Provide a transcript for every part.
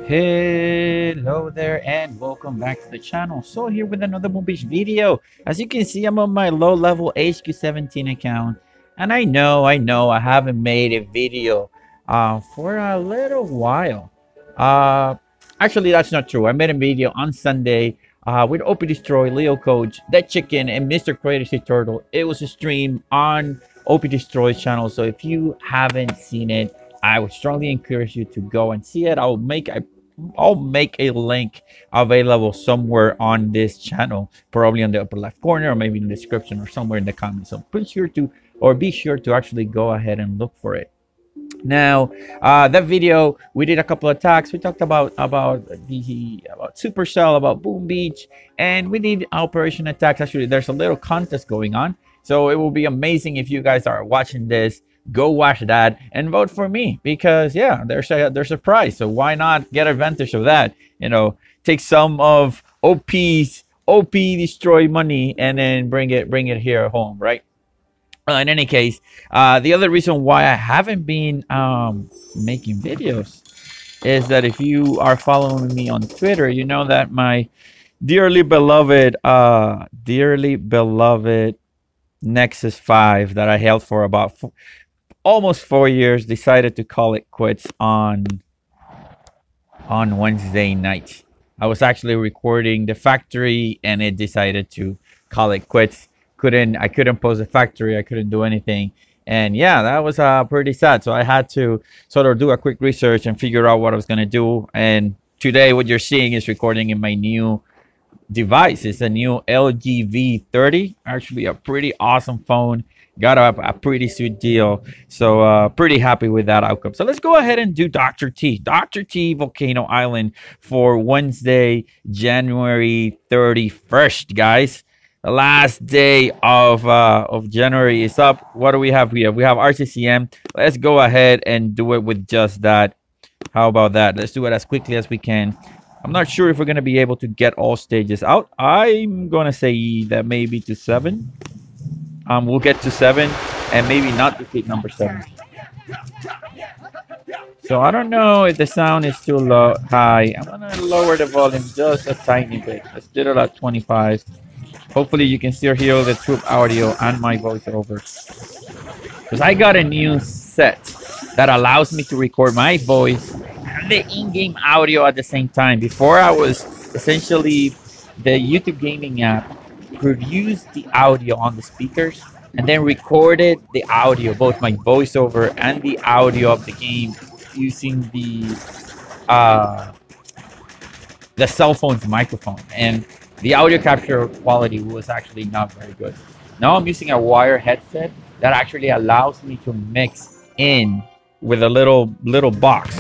Hello there and welcome back to the channel. So here with another movies video. As you can see, I'm on my low level HQ17 account, and I know I haven't made a video for a little while. Actually, that's not true. I made a video on Sunday with OP Destroy, Leo Coach, That Chicken, and Mr. Crazy Turtle. It was a stream on OP Destroy's channel, so if you haven't seen it, I would strongly encourage you to go and see it. I'll make a link available somewhere on this channel, probably on the upper left corner or maybe in the description or somewhere in the comments. So be sure to actually go ahead and look for it. Now, that video, we did a couple of attacks. We talked about Supercell, about Boom Beach, and we did Operation Attacks. Actually, there's a little contest going on, so it will be amazing if you guys are watching this. Go watch that and vote for me, because yeah, there's a prize, so why not get advantage of that? You know, take some of OP Destroy money and then bring it here home, right? In any case, the other reason why I haven't been making videos is that if you are following me on Twitter, you know that my dearly beloved Nexus 5 that I held for about almost 4 years decided to call it quits on Wednesday night. I was actually recording the factory and it decided to call it quits. I couldn't post the factory. I couldn't do anything. And yeah, that was pretty sad. So I had to sort of do a quick research and figure out what I was going to do. And today what you're seeing is recording in my new device. It's a new LG V30, actually a pretty awesome phone. Got a pretty sweet deal, so pretty happy with that outcome. So let's go ahead and do Dr. T Volcano Island for Wednesday, January 31st, guys. The last day of January is up. What do we have here? We have RCCM. Let's go ahead and do it with just that. How about that? Let's do it as quickly as we can. I'm not sure if we're going to be able to get all stages out. I'm going to say that maybe to 7. We'll get to 7 and maybe not defeat number 7. So I don't know if the sound is too low, high. I'm going to lower the volume just a tiny bit. Let's do it at 25. Hopefully you can still hear the troop audio and my voiceover. Because I got a new set that allows me to record my voice and the in-game audio at the same time. Before, I was essentially the YouTube gaming app produced the audio on the speakers and then recorded the audio, both my voiceover and the audio of the game, using the cell phone's microphone, and the audio capture quality was actually not very good. Now I'm using a wire headset that actually allows me to mix in with a little box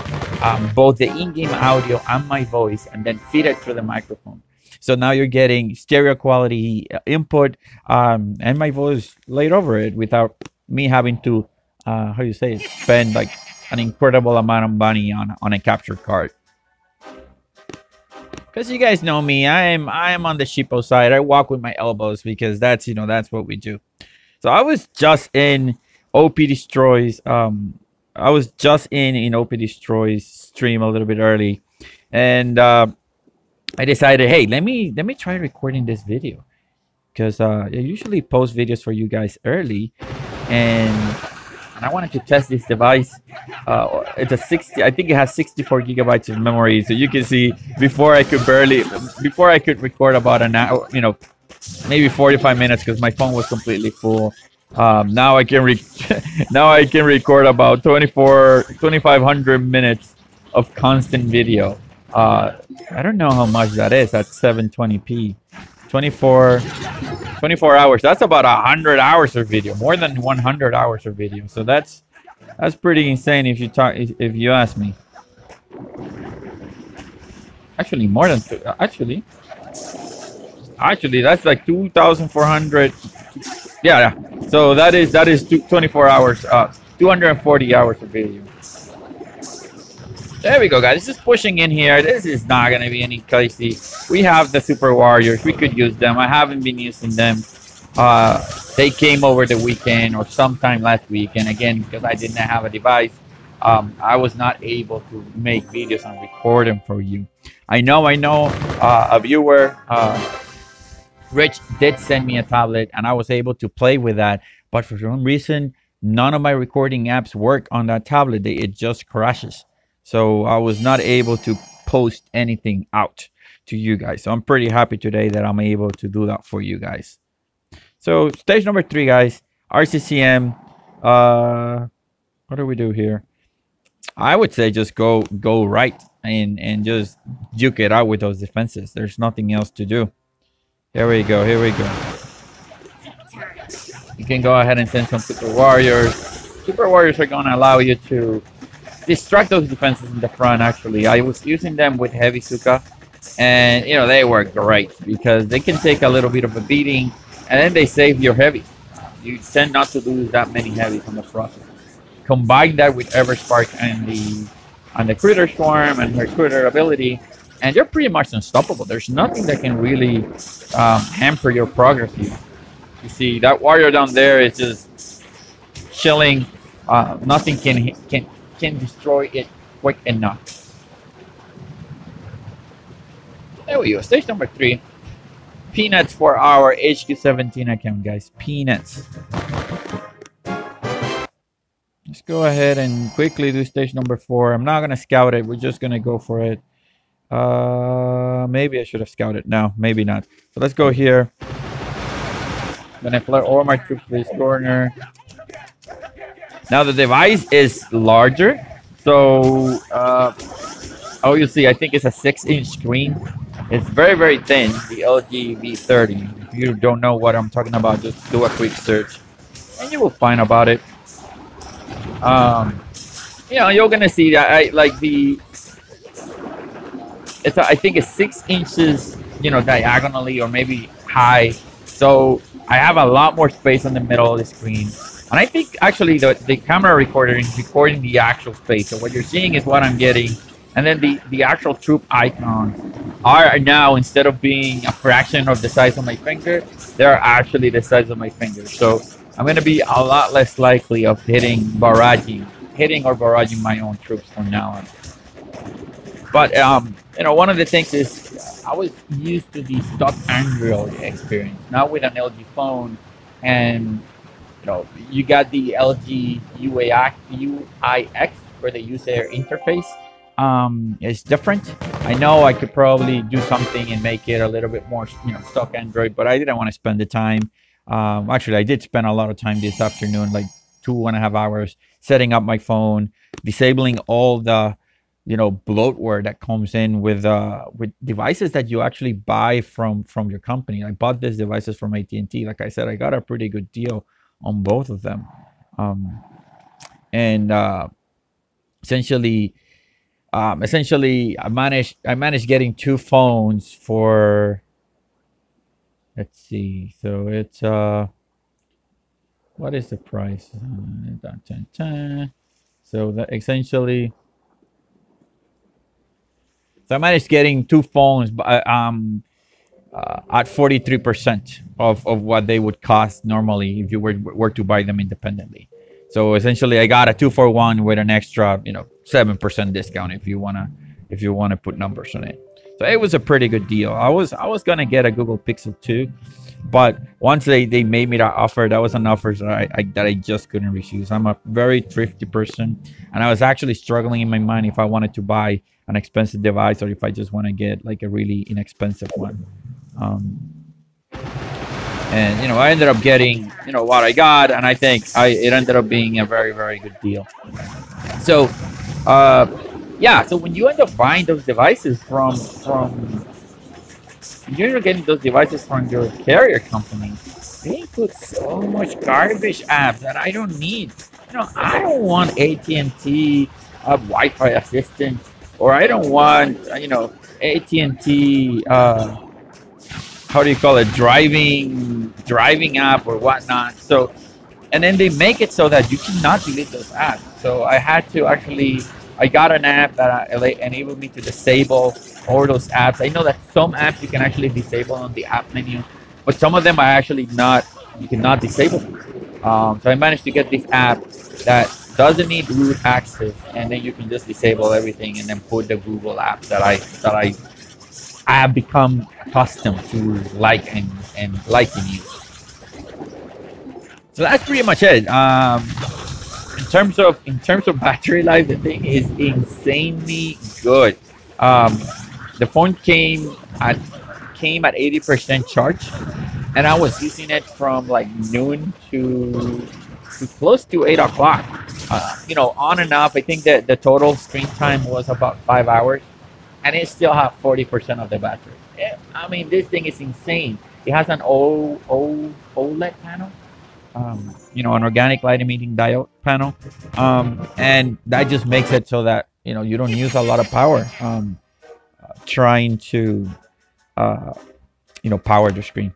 both the in-game audio and my voice, and then feed it through the microphone. So now you're getting stereo quality input and my voice laid over it without me having to, spend like an incredible amount of money on a capture card. Because you guys know me, I am on the cheapo side. I walk with my elbows because that's what we do. So I was just in OP Destroy's I was just in OP Destroy's stream a little bit early, and I decided, hey, let me try recording this video, because I usually post videos for you guys early, and I wanted to test this device. It's a 60. I think it has 64 gigabytes of memory. So you can see before I could record about an hour, maybe 45 minutes, because my phone was completely full. Now I can record about 2,500 minutes of constant video. I don't know how much that is at 720p. 24 hours. That's about 100 hours of video, more than 100 hours of video. So that's pretty insane if you ask me. Actually, more than actually that's like 2,400. Yeah. So that is 24 hours. 240 hours of video. There we go, guys. This is pushing in here. This is not going to be any crazy. We have the Super Warriors. We could use them. I haven't been using them. They came over the weekend or sometime last week. And again, because I didn't have a device, I was not able to make videos and record them for you. I know a viewer, Rich, did send me a tablet, and I was able to play with that. But for some reason, none of my recording apps work on that tablet. It just crashes. So I was not able to post anything out to you guys. So I'm pretty happy today that I'm able to do that for you guys. So stage number 3, guys, RCCM. What do we do here? I would say just go right and just duke it out with those defenses. There's nothing else to do. Here we go. Here we go. You can go ahead and send some Super Warriors. Super Warriors are going to allow you to distract those defenses in the front, actually. I was using them with heavy Zooka, and, you know, they work great because they can take a little bit of a beating, and then they save your heavies. You tend not to lose that many heavies on the process. Combine that with Everspark and the Critter Swarm and her Critter ability, and you're pretty much unstoppable. There's nothing that can really hamper your progress here. You see, that warrior down there is just chilling. Nothing can destroy it quick enough. There we go. Stage number 3. Peanuts for our HQ17 account, guys. Peanuts. Let's go ahead and quickly do stage number 4. I'm not going to scout it. We're just going to go for it. Maybe I should have scouted. No, maybe not. So let's go here. I'm going to flare all my troops to this corner. Now the device is larger. So, you see, I think it's a 6-inch screen. It's very, very thin, the LG V30. If you don't know what I'm talking about, just do a quick search and you will find about it. You know, you're gonna see that I think it's 6 inches, you know, diagonally or maybe high. So I have a lot more space in the middle of the screen. And I think actually the camera recorder is recording the actual space. So what you're seeing is what I'm getting. And then the actual troop icons are now, instead of being a fraction of the size of my finger, they're actually the size of my finger. So I'm going to be a lot less likely of hitting or barraging my own troops from now on. But, you know, one of the things is I was used to the stock Android experience, not with an LG phone. And, you know, you got the LG UIX where the user interface. It's different. I know I could probably do something and make it a little bit more, you know, stock Android, but I didn't want to spend the time. Actually, I did spend a lot of time this afternoon, like 2.5 hours, setting up my phone, disabling all the, you know, bloatware that comes in with devices that you actually buy from your company. I bought these devices from AT&T. Like I said, I got a pretty good deal on both of them. Essentially, I managed getting 2 phones for, let's see, so it's what is the price? So that essentially, so I managed getting 2 phones at 43% of what they would cost normally if you were to buy them independently. So essentially, I got a 2-for-1 with an extra, you know, 7% discount if you wanna put numbers on it. So it was a pretty good deal. I was gonna get a Google Pixel 2, but once they made me that offer, that was an offer that I just couldn't refuse. I'm a very thrifty person, and I was actually struggling in my mind if I wanted to buy an expensive device or if I just want to get like a really inexpensive one. And, you know, I ended up getting, you know, what I got, and I think it ended up being a very, very good deal. So, yeah, so when you end up buying those devices you're getting those devices from your carrier company, they put so much garbage apps that I don't need. You know, I don't want AT&T Wi-Fi assistant, or I don't want, you know, AT&T how do you call it, driving app or whatnot. So, and then they make it so that you cannot delete those apps. So I had to I got an app that enabled me to disable all those apps. I know that some apps you can actually disable on the app menu, but some of them are actually not, you cannot disable them. So I managed to get this app that doesn't need root access, and then you can just disable everything and then put the Google apps I have become accustomed to like and liking use. So that's pretty much it. In terms of battery life, the thing is insanely good. Um, the phone at 80% charge, and I was using it from like noon to close to 8 o'clock. On and off. I think that the total screen time was about 5 hours, and it still have 40% of the battery. I mean, this thing is insane. It has an OLED panel, an organic light emitting diode panel, and that just makes it so that you don't use a lot of power trying to power the screen.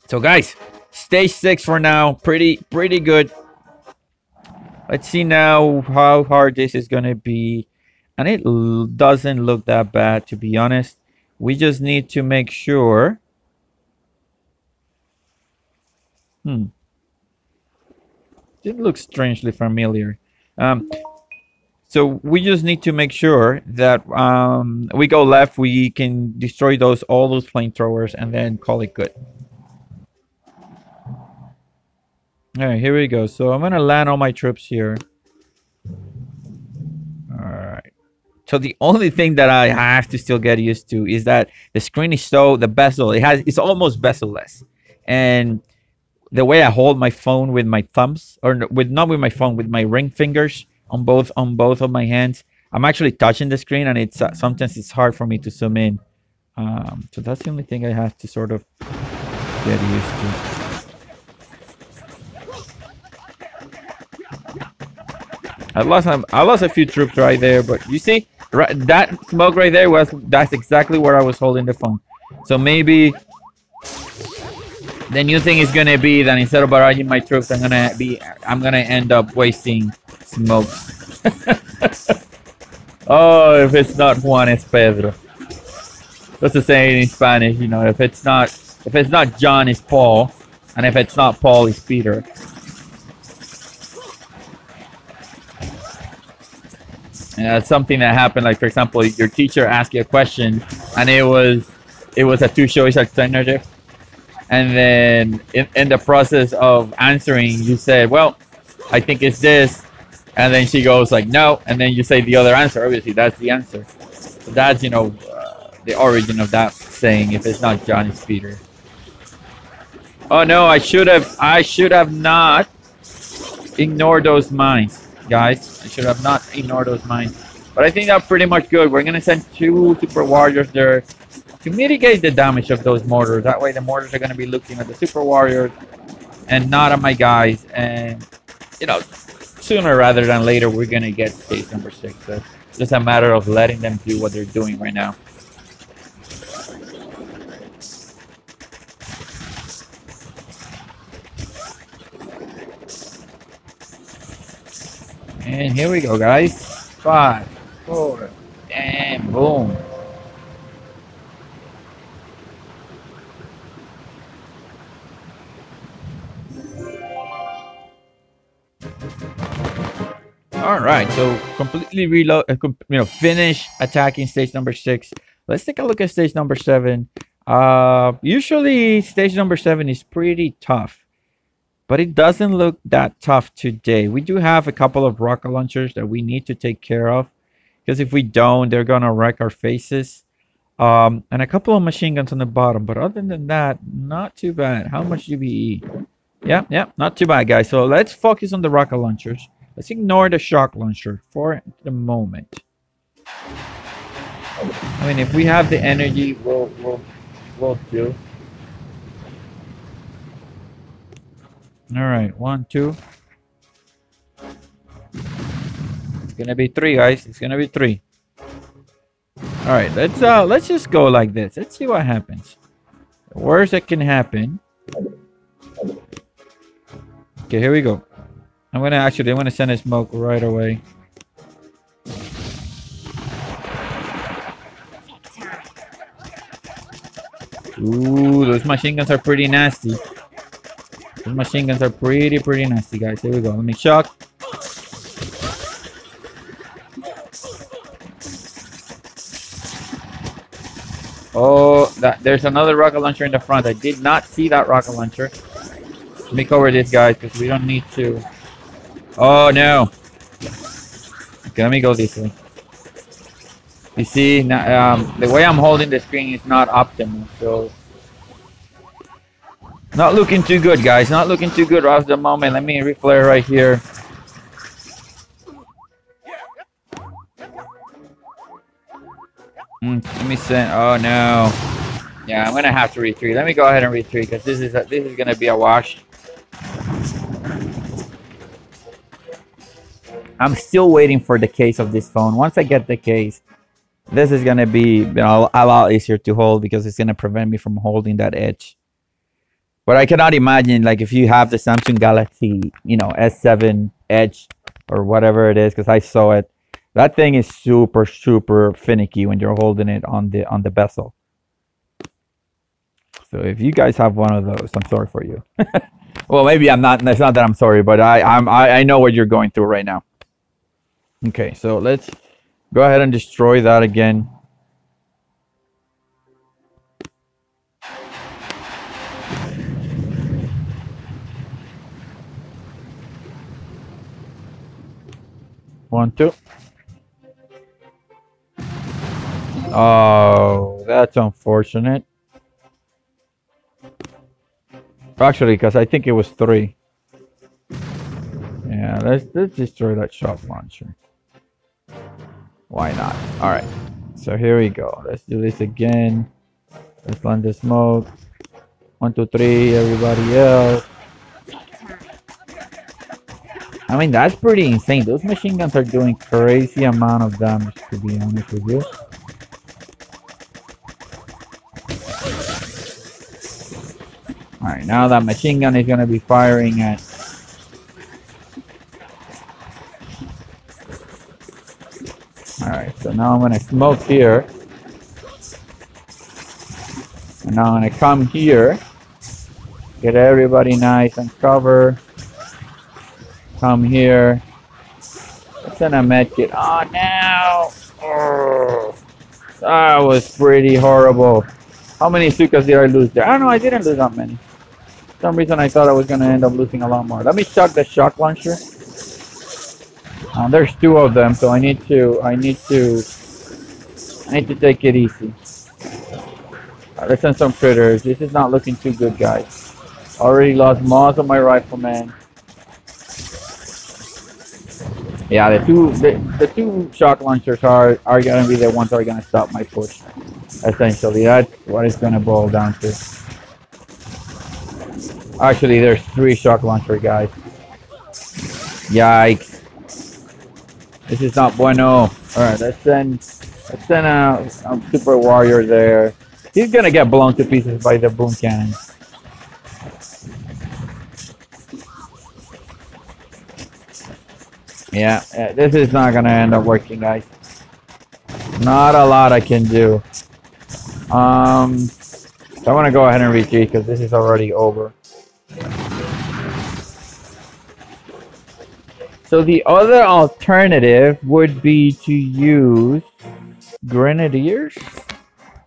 So guys, stage 6 for now, pretty good. Let's see now how hard this is gonna be, and it doesn't look that bad, to be honest. We just need to make sure. It looks strangely familiar. So we just need to make sure that we go left, we can destroy all those flamethrowers, and then call it good. All right, here we go. So I'm gonna land all my troops here. All right. So the only thing that I have to still get used to is that the screen is the bezel. It's almost bezel-less, and the way I hold my phone with my thumbs, or not with my phone, with my ring fingers on both of my hands, I'm actually touching the screen, and sometimes it's hard for me to zoom in. So that's the only thing I have to sort of get used to. I lost a few troops right there, but you see, that smoke right there that's exactly where I was holding the phone. So maybe the new thing is gonna be that instead of barraging my troops, I'm gonna end up wasting smokes. Oh, if it's not Juan, it's Pedro. That's the saying in Spanish, if it's not John, it's Paul, and if it's not Paul, it's Peter. And that's something that happened, like, for example, your teacher asked you a question, and it was a two-choice alternative. And then in the process of answering, you said, well, I think it's this. And then she goes like, no. And then you say the other answer. Obviously, that's the answer. So that's, the origin of that saying, if it's not John, it's Peter. Oh, no, I should have not ignored those mines. Guys, I should have not ignored those mines, but I think that's pretty much good. We're gonna send 2 super warriors there to mitigate the damage of those mortars. That way the mortars are gonna be looking at the super warriors and not at my guys, and sooner rather than later we're gonna get stage number 6. So it's just a matter of letting them do what they're doing right now. And here we go, guys. 5, 4, and boom. All right, so completely reload, finish attacking stage number 6. Let's take a look at stage number 7. Usually stage number 7 is pretty tough, but it doesn't look that tough today. We do have a couple of rocket launchers that we need to take care of, because if we don't, they're gonna wreck our faces. And a couple of machine guns on the bottom, but other than that, not too bad. How much GBE? Yeah, not too bad, guys. So let's focus on the rocket launchers. Let's ignore the shock launcher for the moment. I mean, if we have the energy, we'll do. All right, 1, 2. It's gonna be 3, guys. It's gonna be 3. All right, let's just go like this. Let's see what happens. The worst that can happen. Okay, here we go. I'm gonna send a smoke right away. Ooh, those machine guns are pretty nasty. Those machine guns are pretty nasty, guys. Here we go. Let me shock. Oh, there's another rocket launcher in the front. I did not see that rocket launcher. Let me cover this, guys, because we don't need to. Oh, no. Okay, let me go this way. You see, the way I'm holding the screen is not optimal, so... Not looking too good, guys. Not looking too good right at the moment. Let me reflare right here. Let me send... Oh, no. Yeah, I'm going to have to retreat. Let me go ahead and retreat, because this is going to be a wash. I'm still waiting for the case of this phone. Once I get the case, this is going to be a lot easier to hold because it's going to prevent me from holding that edge. But I cannot imagine, like, if you have the Samsung Galaxy, you know, S7 Edge or whatever it is, because I saw it. That thing is super, super finicky when you're holding it on the bezel. So if you guys have one of those, I'm sorry for you. Well, maybe I'm not. It's not that I'm sorry, but I know what you're going through right now. Okay, so let's go ahead and destroy that again. One, two. Oh, that's unfortunate. Actually, because I think it was 3. Yeah, let's destroy that shock launcher. Why not? All right. So here we go. Let's do this again. Let's land the smoke. 1, 2, 3. Everybody else. I mean, that's pretty insane. Those machine guns are doing crazy amount of damage, to be honest with you. Alright, now that machine gun is going to be firing at... Alright, so now I'm going to smoke here. And now I'm going to come here. Get everybody nice and cover. Come here. Let's send a medkit. Oh, no! Oh, that was pretty horrible. How many zookas did I lose there? I don't know, I didn't lose that many. For some reason I thought I was going to end up losing a lot more. Let me shock the shock launcher. There's 2 of them, so I need to take it easy. Let's send some critters. This is not looking too good, guys. Already lost most of my riflemen. Yeah, the two shock launchers are gonna be the ones that are gonna stop my push. Essentially, that's what it's gonna boil down to. Actually, there's 3 shock launcher guys. Yikes! This is not bueno. All right, let's send a super warrior there. He's gonna get blown to pieces by the boom cannon. Yeah, this is not gonna end up working, guys. Not a lot I can do. So I'm gonna go ahead and retreat because this is already over. So the other alternative would be to use Grenadiers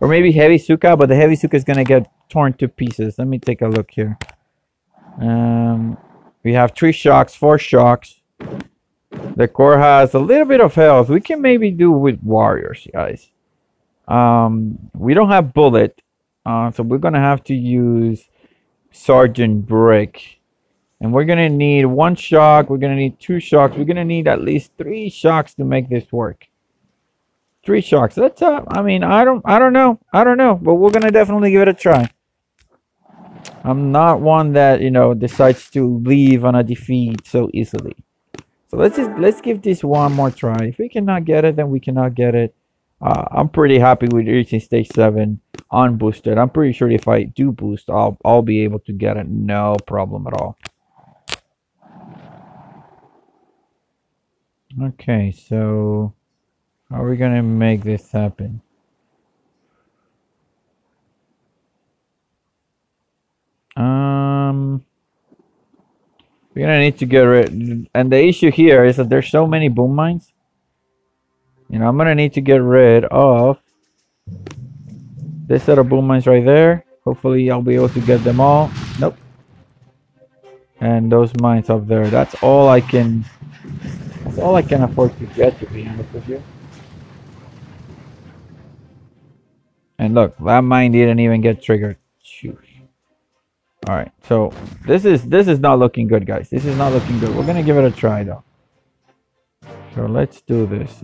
or maybe heavy Zooka, but the heavy Zooka is gonna get torn to pieces. Let me take a look here. We have 3 shocks, 4 shocks. The core has a little bit of health. We can maybe do with warriors, guys. We don't have bullet, so we're gonna have to use Sergeant Brick, and we're gonna need 1 shock. We're gonna need 2 shocks. We're gonna need at least 3 shocks to make this work. 3 shocks. That's I mean, I don't know, but we're gonna definitely give it a try. I'm not one that, you know, decides to leave on a defeat so easily. So let's give this one more try. If we cannot get it, then we cannot get it. I'm pretty happy with reaching stage 7 unboosted. I'm pretty sure if I do boost, I'll be able to get it, no problem at all. Okay, so how are we gonna make this happen? We're gonna need to get rid, and the issue here is that there's so many boom mines. You know, I'm gonna need to get rid of this set of boom mines right there. Hopefully I'll be able to get them all. Nope. And those mines up there. That's all I can afford to get, to be honest with you. And look, that mine didn't even get triggered. Shoot. Alright, so this is not looking good, guys. This is not looking good. We're gonna give it a try though. So let's do this.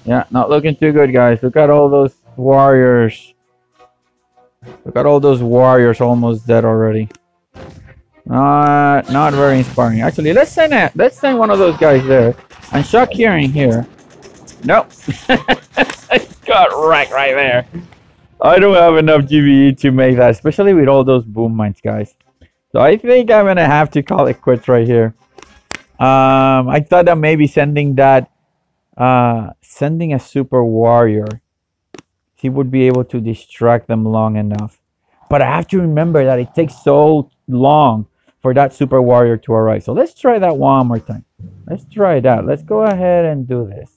Yeah, not looking too good, guys. Look at all those warriors. Look at all those warriors almost dead already. Not very inspiring. Actually, let's send one of those guys there. And shock here and here. Nope. Got wrecked right there. I don't have enough GBE to make that, especially with all those boom mines, guys. So I think I'm gonna have to call it quits right here. I thought that maybe sending a super warrior, he would be able to distract them long enough. But I have to remember that it takes so long for that super warrior to arrive. So let's try that one more time. Let's try that. Let's go ahead and do this.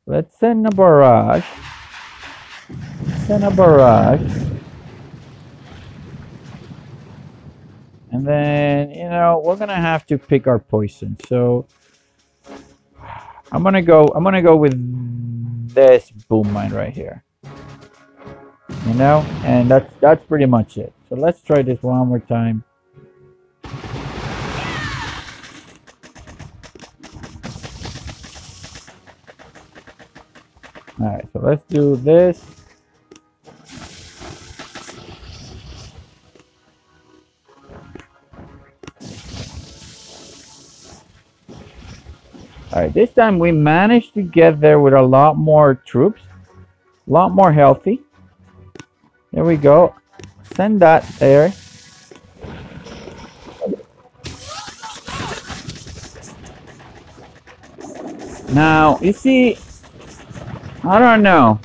Let's send a barrage. Send a barrage. And then, you know, we're gonna have to pick our poison. So I'm gonna go with this boom mine right here. You know, and that's pretty much it. So let's try this one more time. Alright, so let's do this. Alright, this time we managed to get there with a lot more troops. A lot more healthy. There we go. Send that there. Now, you see, I don't know.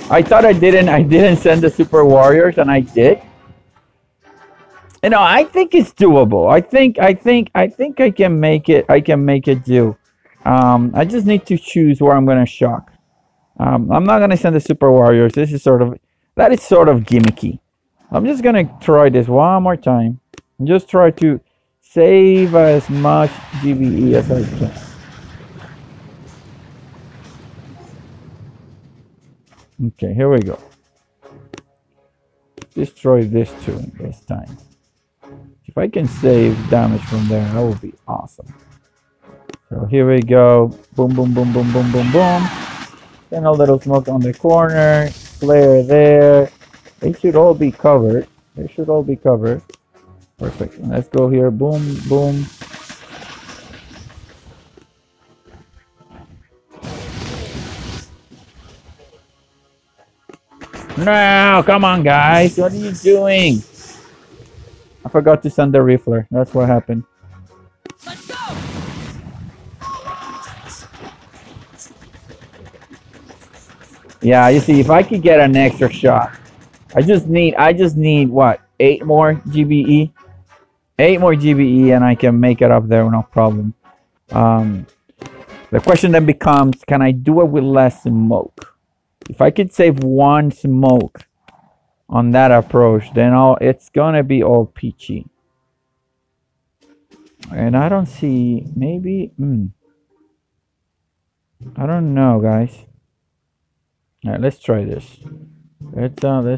I thought I didn't send the super warriors, and I did. You know, I think it's doable. I think I can make it. I can make it do. I just need to choose where I'm gonna shock. I'm not gonna send the super warriors. This is sort of gimmicky. I'm just gonna try this one more time and just try to save as much GBE as I can. Okay, here we go. Destroy this too this time. If I can save damage from there, that would be awesome. So here we go. Boom, boom, boom, boom, boom, boom, boom. Then a little smoke on the corner. Flare there. They should all be covered. They should all be covered. Perfect. And let's go here. Boom, boom. No, come on, guys. What are you doing? I forgot to send the rifler. That's what happened. Let's go! Yeah, you see, if I could get an extra shot, I just need what? 8 more GBE? 8 more GBE and I can make it up there, no problem. The question then becomes, can I do it with less smoke? If I could save 1 smoke on that approach, then it's gonna be all peachy. And I don't see, maybe, I don't know, guys. All right, let's try this. Let's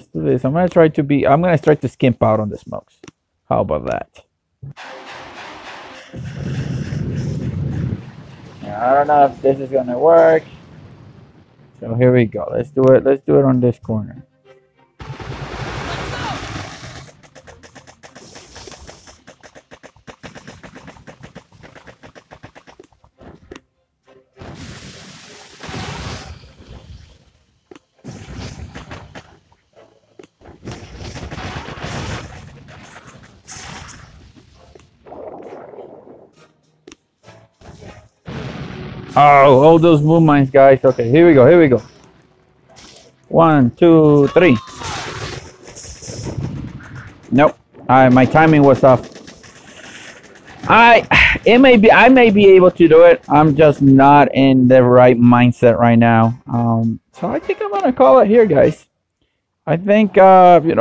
do this. I'm gonna try to skimp out on the smokes. How about that? I don't know if this is gonna work. So here we go. Let's do it. Let's do it on this corner. Oh, all those boom mines, guys. Okay, here we go. Here we go. 1, 2, 3. Nope. My timing was off. I may be able to do it. I'm just not in the right mindset right now. So I think I'm gonna call it here, guys. I think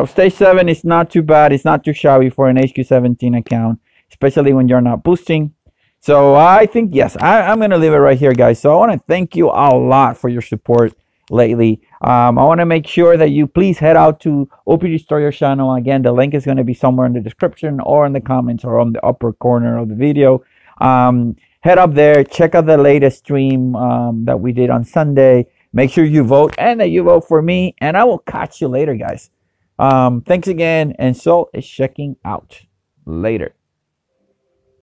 stage 7 is not too bad. It's not too shabby for an HQ17 account, especially when you're not boosting. So I think yes, I'm gonna leave it right here, guys. So I want to thank you a lot for your support lately. I want to make sure that you please head out to OP Destroyer channel. Again, the link is going to be somewhere in the description or in the comments or on the upper corner of the video. Head up there, check out the latest stream that we did on Sunday. Make sure you vote and that you vote for me, and I will catch you later, guys. Thanks again, and Soul is checking out. Later.